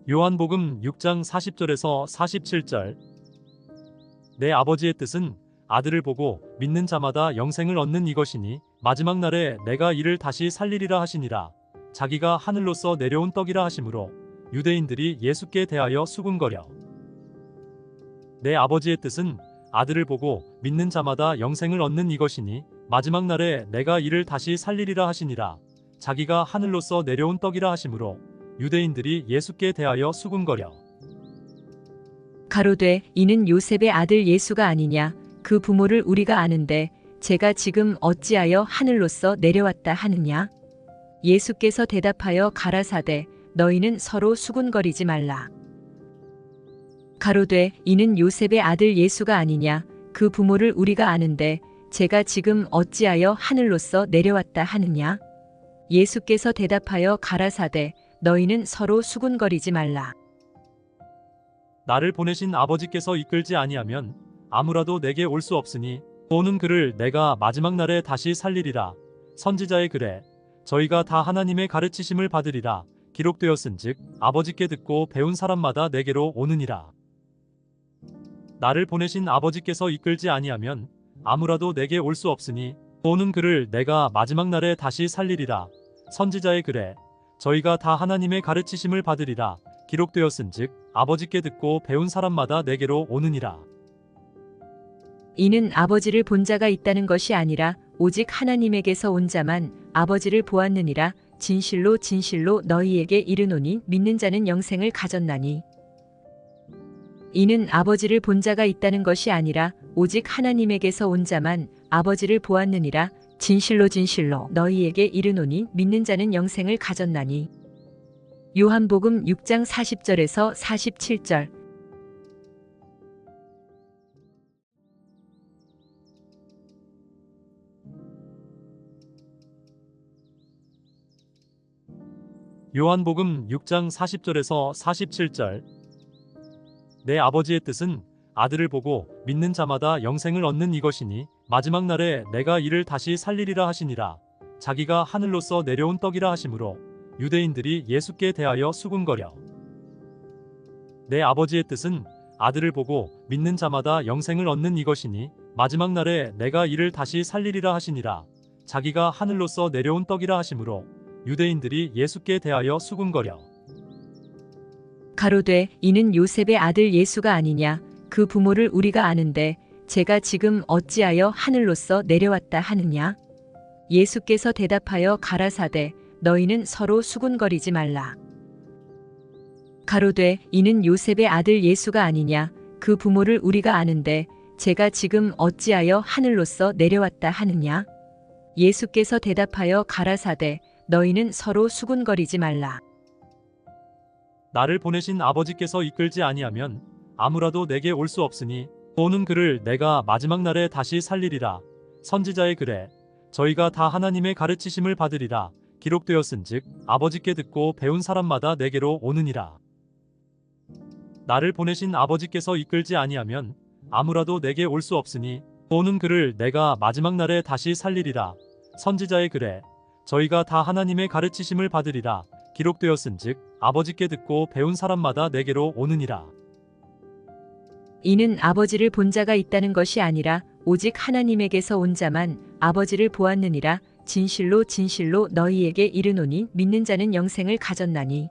요한복음 6장 40절에서 47절. 내 아버지의 뜻은 아들을 보고 믿는 자마다 영생을 얻는 이것이니 마지막 날에 내가 이를 다시 살리리라 하시니라. 자기가 하늘로서 내려온 떡이라 하시므로 유대인들이 예수께 대하여 수군거려 내 아버지의 뜻은 아들을 보고 믿는 자마다 영생을 얻는 이것이니 마지막 날에 내가 이를 다시 살리리라 하시니라. 자기가 하늘로서 내려온 떡이라 하시므로 유대인들이 예수께 대하여 수군거려 가로되 이는 요셉의 아들 예수가 아니냐. 그 부모를 우리가 아는데 제가 지금 어찌하여 하늘로서 내려왔다 하느냐. 예수께서 대답하여 가라사대 너희는 서로 수군거리지 말라. 가로되 이는 요셉의 아들 예수가 아니냐. 그 부모를 우리가 아는데 제가 지금 어찌하여 하늘로서 내려왔다 하느냐. 예수께서 대답하여 가라사대 너희는 서로 수군거리지 말라. 나를 보내신 아버지께서 이끌지 아니하면 아무라도 내게 올 수 없으니 오는 그를 내가 마지막 날에 다시 살리리라. 선지자의 글에 저희가 다 하나님의 가르치심을 받으리라 기록되었은즉 아버지께 듣고 배운 사람마다 내게로 오느니라. 나를 보내신 아버지께서 이끌지 아니하면 아무라도 내게 올 수 없으니 오는 그를 내가 마지막 날에 다시 살리리라. 선지자의 글에 저희가 다 하나님의 가르치심을 받으리라 기록되었은즉 아버지께 듣고 배운 사람마다 내게로 오느니라. 이는 아버지를 본 자가 있다는 것이 아니라 오직 하나님에게서 온 자만 아버지를 보았느니라. 진실로 진실로 너희에게 이르노니 믿는 자는 영생을 가졌나니. 이는 아버지를 본 자가 있다는 것이 아니라 오직 하나님에게서 온 자만 아버지를 보았느니라. 진실로 진실로 너희에게 이르노니 믿는 자는 영생을 가졌나니. 요한복음 6장 40절에서 47절. 요한복음 6장 40절에서 47절. 내 아버지의 뜻은 아들을 보고 믿는 자마다 영생을 얻는 이것이니 마지막 날에 내가 이를 다시 살리리라 하시니라. 자기가 하늘로서 내려온 떡이라 하시므로 유대인들이 예수께 대하여 수군거려 내 아버지의 뜻은 아들을 보고 믿는 자마다 영생을 얻는 이것이니 마지막 날에 내가 이를 다시 살리리라 하시니라. 자기가 하늘로서 내려온 떡이라 하시므로 유대인들이 예수께 대하여 수군거려 가로되 이는 요셉의 아들 예수가 아니냐. 그 부모를 우리가 아는데 제가 지금 어찌하여 하늘로서 내려왔다 하느냐. 예수께서 대답하여 가라사대 너희는 서로 수군거리지 말라. 가로되 이는 요셉의 아들 예수가 아니냐. 그 부모를 우리가 아는데 제가 지금 어찌하여 하늘로서 내려왔다 하느냐. 예수께서 대답하여 가라사대 너희는 서로 수군거리지 말라. 나를 보내신 아버지께서 이끌지 아니하면 아무라도 내게 올 수 없으니 오는 그를 내가 마지막 날에 다시 살리리라. 선지자의 글에 저희가 다 하나님의 가르치심을 받으리라 기록되었은즉 아버지께 듣고 배운 사람마다 내게로 오느니라. 나를 보내신 아버지께서 이끌지 아니하면 아무라도 내게 올 수 없으니 오는 그를 내가 마지막 날에 다시 살리리라. 선지자의 글에 저희가 다 하나님의 가르치심을 받으리라 기록되었은즉 아버지께 듣고 배운 사람마다 내게로 오느니라. 이는 아버지를 본 자가 있다는 것이 아니라 오직 하나님에게서 온 자만 아버지를 보았느니라. 진실로 진실로 너희에게 이르노니 믿는 자는 영생을 가졌나니.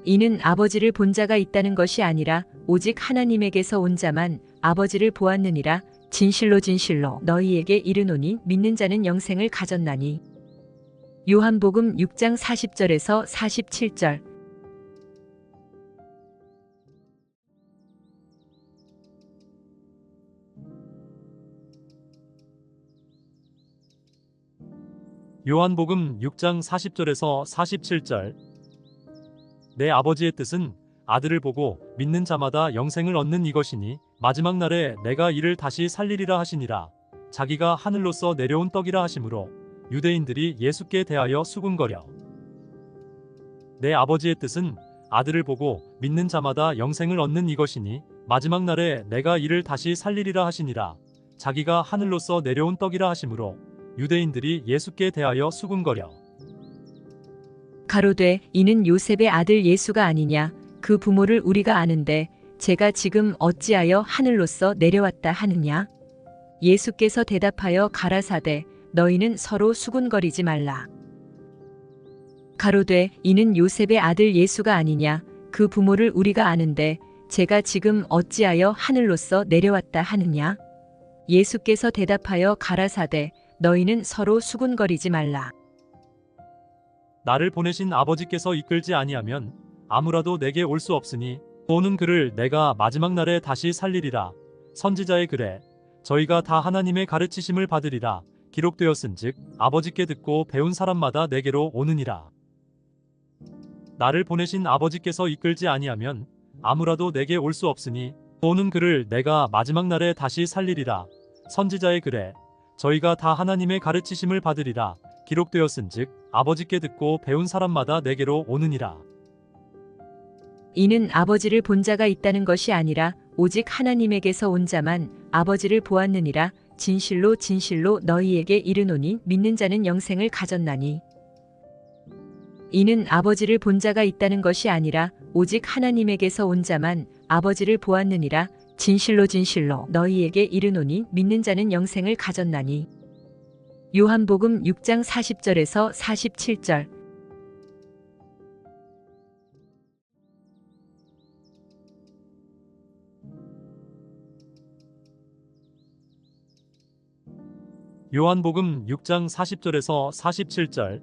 이는 아버지를 본 자가 있다는 것이 아니라 오직 하나님에게서 온 자만 아버지를 보았느니라. 진실로 진실로 너희에게 이르노니 믿는 자는 영생을 가졌나니. 요한복음 6장 40절에서 47절. 요한복음 6장 40절에서 47절. 내 아버지의 뜻은 아들을 보고 믿는 자마다 영생을 얻는 이것이니 마지막 날에 내가 이를 다시 살리리라 하시니라. 자기가 하늘로서 내려온 떡이라 하시므로 유대인들이 예수께 대하여 수군거려 내 아버지의 뜻은 아들을 보고 믿는 자마다 영생을 얻는 이것이니 마지막 날에 내가 이를 다시 살리리라 하시니라. 자기가 하늘로서 내려온 떡이라 하시므로 유대인들이 예수께 대하여 수군거려 가로되 이는 요셉의 아들 예수가 아니냐 그 부모를 우리가 아는데 제가 지금 어찌하여 하늘로서 내려왔다 하느냐. 예수께서 대답하여 가라사대 너희는 서로 수군거리지 말라. 가로되 이는 요셉의 아들 예수가 아니냐 그 부모를 우리가 아는데 제가 지금 어찌하여 하늘로서 내려왔다 하느냐. 예수께서 대답하여 가라사대 너희는 서로 수군거리지 말라. 나를 보내신 아버지께서 이끌지 아니하면 아무라도 내게 올 수 없으니 오는 그를 내가 마지막 날에 다시 살리리라. 선지자의 글에 저희가 다 하나님의 가르치심을 받으리라 기록되었은즉 아버지께 듣고 배운 사람마다 내게로 오느니라. 나를 보내신 아버지께서 이끌지 아니하면 아무라도 내게 올 수 없으니 오는 그를 내가 마지막 날에 다시 살리리라. 선지자의 글에 저희가 다 하나님의 가르치심을 받으리라 기록되었은즉 아버지께 듣고 배운 사람마다 내게로 오느니라. 이는 아버지를 본 자가 있다는 것이 아니라 오직 하나님에게서 온 자만 아버지를 보았느니라. 진실로 진실로 너희에게 이르노니 믿는 자는 영생을 가졌나니. 이는 아버지를 본 자가 있다는 것이 아니라 오직 하나님에게서 온 자만 아버지를 보았느니라. 진실로 진실로 너희에게 이르노니 믿는 자는 영생을 가졌나니. 요한복음 6장 40절에서 47절. 요한복음 6장 40절에서 47절.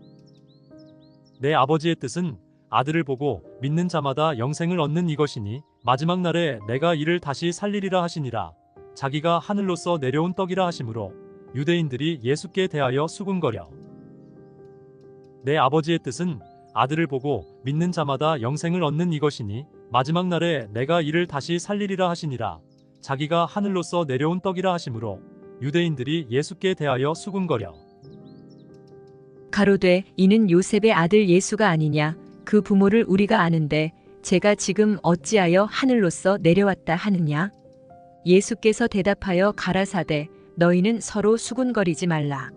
내 아버지의 뜻은 아들을 보고 믿는 자마다 영생을 얻는 이것이니 마지막 날에 내가 이를 다시 살리리라 하시니라. 자기가 하늘로서 내려온 떡이라 하시므로 유대인들이 예수께 대하여 수군거려 내 아버지의 뜻은 아들을 보고 믿는 자마다 영생을 얻는 이것이니 마지막 날에 내가 이를 다시 살리리라 하시니라. 자기가 하늘로서 내려온 떡이라 하시므로 유대인들이 예수께 대하여 수군거려 가로되 이는 요셉의 아들 예수가 아니냐 그 부모를 우리가 아는데 제가 지금 어찌하여 하늘로서 내려왔다 하느냐. 예수께서 대답하여 가라사대 너희는 서로 수군거리지 말라.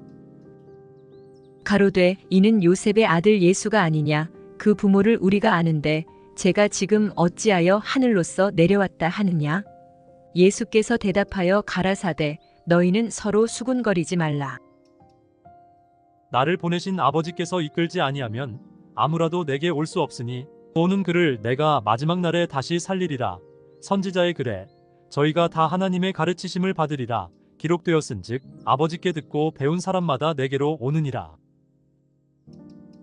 가로되 이는 요셉의 아들 예수가 아니냐 그 부모를 우리가 아는데 제가 지금 어찌하여 하늘로서 내려왔다 하느냐. 예수께서 대답하여 가라사대 너희는 서로 수군거리지 말라. 나를 보내신 아버지께서 이끌지 아니하면 아무라도 내게 올 수 없으니 오는 그를 내가 마지막 날에 다시 살리리라. 선지자의 글에 저희가 다 하나님의 가르치심을 받으리라 기록되었은즉 아버지께 듣고 배운 사람마다 내게로 오느니라.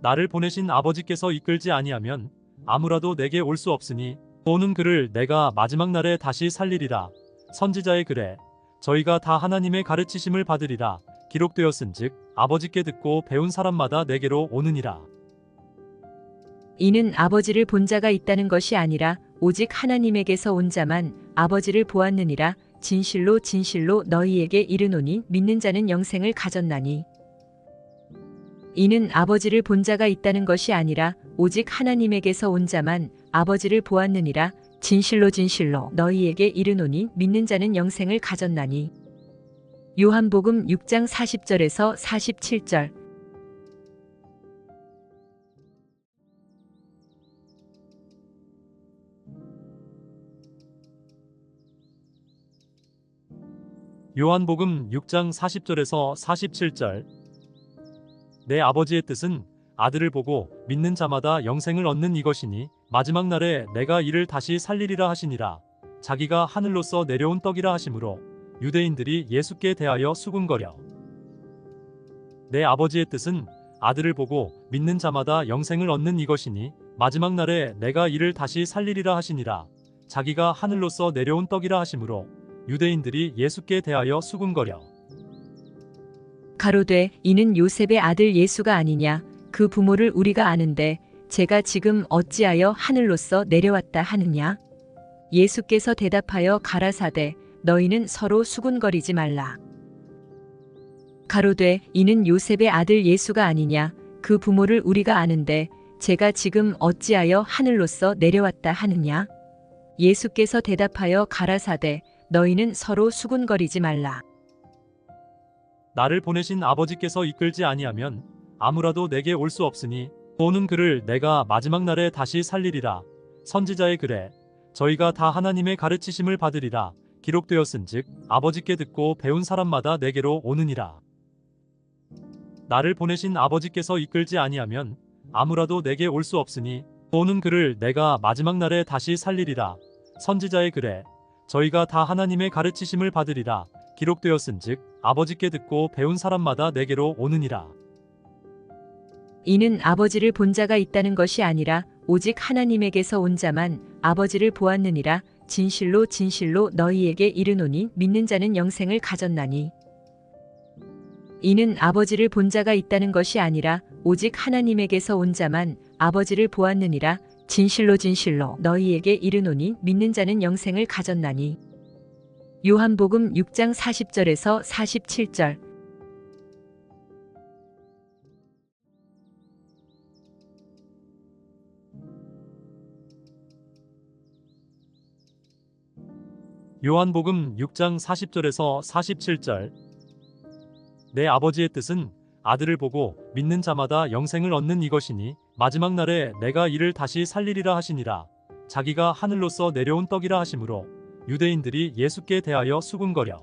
나를 보내신 아버지께서 이끌지 아니하면 아무라도 내게 올 수 없으니 오는 그를 내가 마지막 날에 다시 살리리라. 선지자의 글에 저희가 다 하나님의 가르치심을 받으리라 기록되었은즉 아버지께 듣고 배운 사람마다 내게로 오느니라. 이는 아버지를 본 자가 있다는 것이 아니라 오직 하나님에게서 온 자만 아버지를 보았느니라. 진실로 진실로 너희에게 이르노니 믿는 자는 영생을 가졌나니. 이는 아버지를 본 자가 있다는 것이 아니라 오직 하나님에게서 온 자만 아버지를 보았느니라. 진실로 진실로 너희에게 이르노니 믿는 자는 영생을 가졌나니. 요한복음 6장 40절에서 47절. 요한복음 6장 40절에서 47절. 내 아버지의 뜻은 아들을 보고 믿는 자마다 영생을 얻는 이것이니 마지막 날에 내가 이를 다시 살리리라 하시니라. 자기가 하늘로서 내려온 떡이라 하시므로 유대인들이 예수께 대하여 수군거려 내 아버지의 뜻은 아들을 보고 믿는 자마다 영생을 얻는 이것이니 마지막 날에 내가 이를 다시 살리리라 하시니라. 자기가 하늘로서 내려온 떡이라 하시므로 유대인들이 예수께 대하여 수군거려 가로되 이는 요셉의 아들 예수가 아니냐 그 부모를 우리가 아는데 제가 지금 어찌하여 하늘로서 내려왔다 하느냐. 예수께서 대답하여 가라사대 너희는 서로 수군거리지 말라. 가로되 이는 요셉의 아들 예수가 아니냐 그 부모를 우리가 아는데 제가 지금 어찌하여 하늘로서 내려왔다 하느냐. 예수께서 대답하여 가라사대 너희는 서로 수군거리지 말라. 나를 보내신 아버지께서 이끌지 아니하면 아무라도 내게 올 수 없으니 오는 그를 내가 마지막 날에 다시 살리리라. 선지자의 글에 저희가 다 하나님의 가르치심을 받으리라 기록되었은즉 아버지께 듣고 배운 사람마다 내게로 오느니라. 나를 보내신 아버지께서 이끌지 아니하면 아무라도 내게 올 수 없으니 오는 그를 내가 마지막 날에 다시 살리리라. 선지자의 글에 저희가 다 하나님의 가르치심을 받으리라 기록되었은즉 아버지께 듣고 배운 사람마다 내게로 오느니라. 이는 아버지를 본 자가 있다는 것이 아니라 오직 하나님에게서 온 자만 아버지를 보았느니라. 진실로 진실로 너희에게 이르노니 믿는 자는 영생을 가졌나니. 이는 아버지를 본 자가 있다는 것이 아니라 오직 하나님에게서 온 자만 아버지를 보았느니라. 진실로 진실로 너희에게 이르노니 믿는 자는 영생을 가졌나니. 요한복음 6장 40절에서 47절. 요한복음 6장 40절에서 47절. 내 아버지의 뜻은 아들을 보고 믿는 자마다 영생을 얻는 이것이니 마지막 날에 내가 이를 다시 살리리라 하시니라. 자기가 하늘로서 내려온 떡이라 하시므로 유대인들이 예수께 대하여 수군거려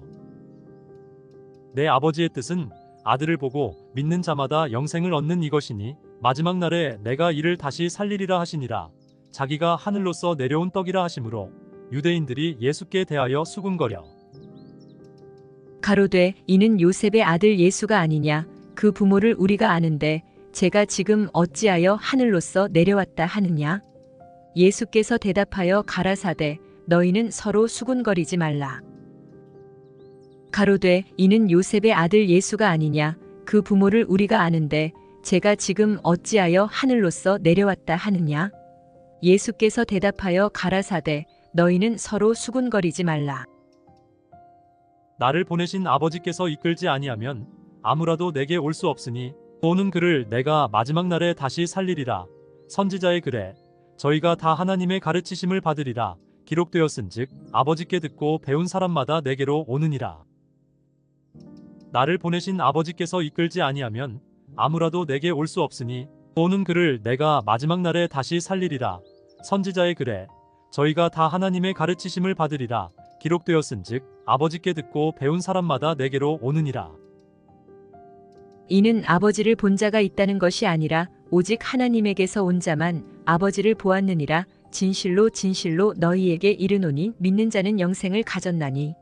내 아버지의 뜻은 아들을 보고 믿는 자마다 영생을 얻는 이것이니 마지막 날에 내가 이를 다시 살리리라 하시니라. 자기가 하늘로서 내려온 떡이라 하시므로 유대인들이 예수께 대하여 수군거려 가로되 이는 요셉의 아들 예수가 아니냐. 그 부모를 우리가 아는데 제가 지금 어찌하여 하늘로서 내려왔다 하느냐. 예수께서 대답하여 가라사대 너희는 서로 수군거리지 말라. 가로되 이는 요셉의 아들 예수가 아니냐. 그 부모를 우리가 아는데 제가 지금 어찌하여 하늘로서 내려왔다 하느냐. 예수께서 대답하여 가라사대 너희는 서로 수군거리지 말라. 나를 보내신 아버지께서 이끌지 아니하면 아무라도 내게 올 수 없으니 오는 그를 내가 마지막 날에 다시 살리리라. 선지자의 글에 저희가 다 하나님의 가르치심을 받으리라 기록되었은즉 아버지께 듣고 배운 사람마다 내게로 오느니라. 나를 보내신 아버지께서 이끌지 아니하면 아무라도 내게 올 수 없으니 오는 그를 내가 마지막 날에 다시 살리리라. 선지자의 글에 저희가 다 하나님의 가르치심을 받으리라 기록되었은즉 아버지께 듣고 배운 사람마다 내게로 오느니라. 이는 아버지를 본 자가 있다는 것이 아니라 오직 하나님에게서 온 자만 아버지를 보았느니라. 진실로 진실로 너희에게 이르노니 믿는 자는 영생을 가졌나니.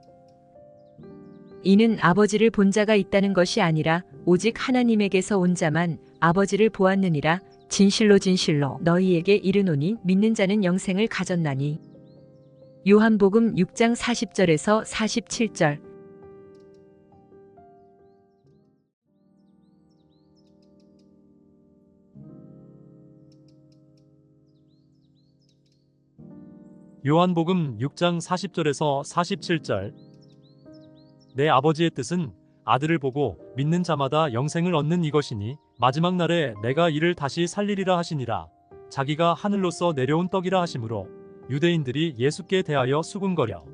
이는 아버지를 본 자가 있다는 것이 아니라 오직 하나님에게서 온 자만 아버지를 보았느니라. 진실로 진실로 너희에게 이르노니 믿는 자는 영생을 가졌나니. 요한복음 6장 40절에서 47절. 요한복음 6장 40절에서 47절. 내 아버지의 뜻은 아들을 보고 믿는 자마다 영생을 얻는 이것이니 마지막 날에 내가 이를 다시 살리리라 하시니라. 자기가 하늘로서 내려온 떡이라 하시므로 유대인들이 예수께 대하여 수군거려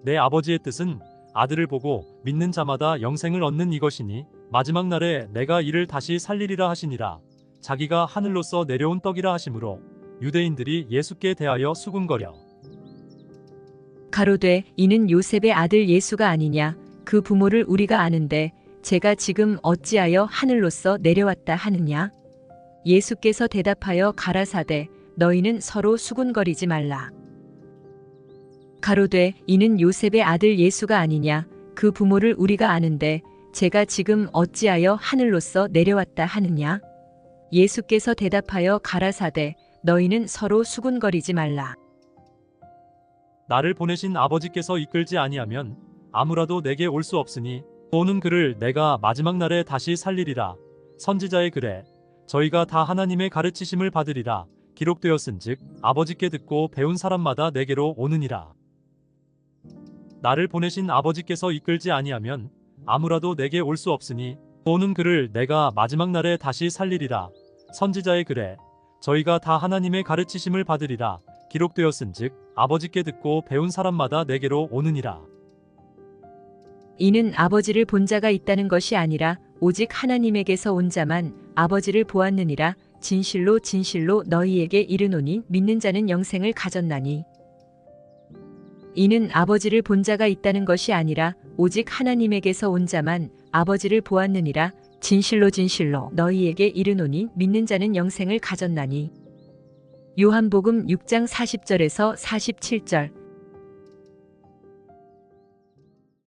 내 아버지의 뜻은 아들을 보고 믿는 자마다 영생을 얻는 이것이니 마지막 날에 내가 이를 다시 살리리라 하시니라. 자기가 하늘로서 내려온 떡이라 하시므로 유대인들이 예수께 대하여 수군거려 가로되 이는 요셉의 아들 예수가 아니냐. 그 부모를 우리가 아는데 제가 지금 어찌하여 하늘로서 내려왔다 하느냐. 예수께서 대답하여 가라사대 너희는 서로 수군거리지 말라. 가로되 이는 요셉의 아들 예수가 아니냐. 그 부모를 우리가 아는데 제가 지금 어찌하여 하늘로서 내려왔다 하느냐. 예수께서 대답하여 가라사대 너희는 서로 수군거리지 말라. 나를 보내신 아버지께서 이끌지 아니하면 아무라도 내게 올 수 없으니 오는 그를 내가 마지막 날에 다시 살리리라. 선지자의 글에 저희가 다 하나님의 가르치심을 받으리라 기록되었은즉 아버지께 듣고 배운 사람마다 내게로 오느니라. 나를 보내신 아버지께서 이끌지 아니하면 아무라도 내게 올 수 없으니 오는 그를 내가 마지막 날에 다시 살리리라. 선지자의 글에 저희가 다 하나님의 가르치심을 받으리라 기록되었은즉 아버지께 듣고 배운 사람마다 내게로 오느니라. 이는 아버지를 본 자가 있다는 것이 아니라 오직 하나님에게서 온 자만 아버지를 보았느니라. 진실로 진실로 너희에게 이르노니 믿는 자는 영생을 가졌나니 이는 아버지를 본 자가 있다는 것이 아니라 오직 하나님에게서 온 자만 아버지를 보았느니라. 진실로 진실로 너희에게 이르노니 믿는 자는 영생을 가졌나니 요한복음 6장 40절에서 47절.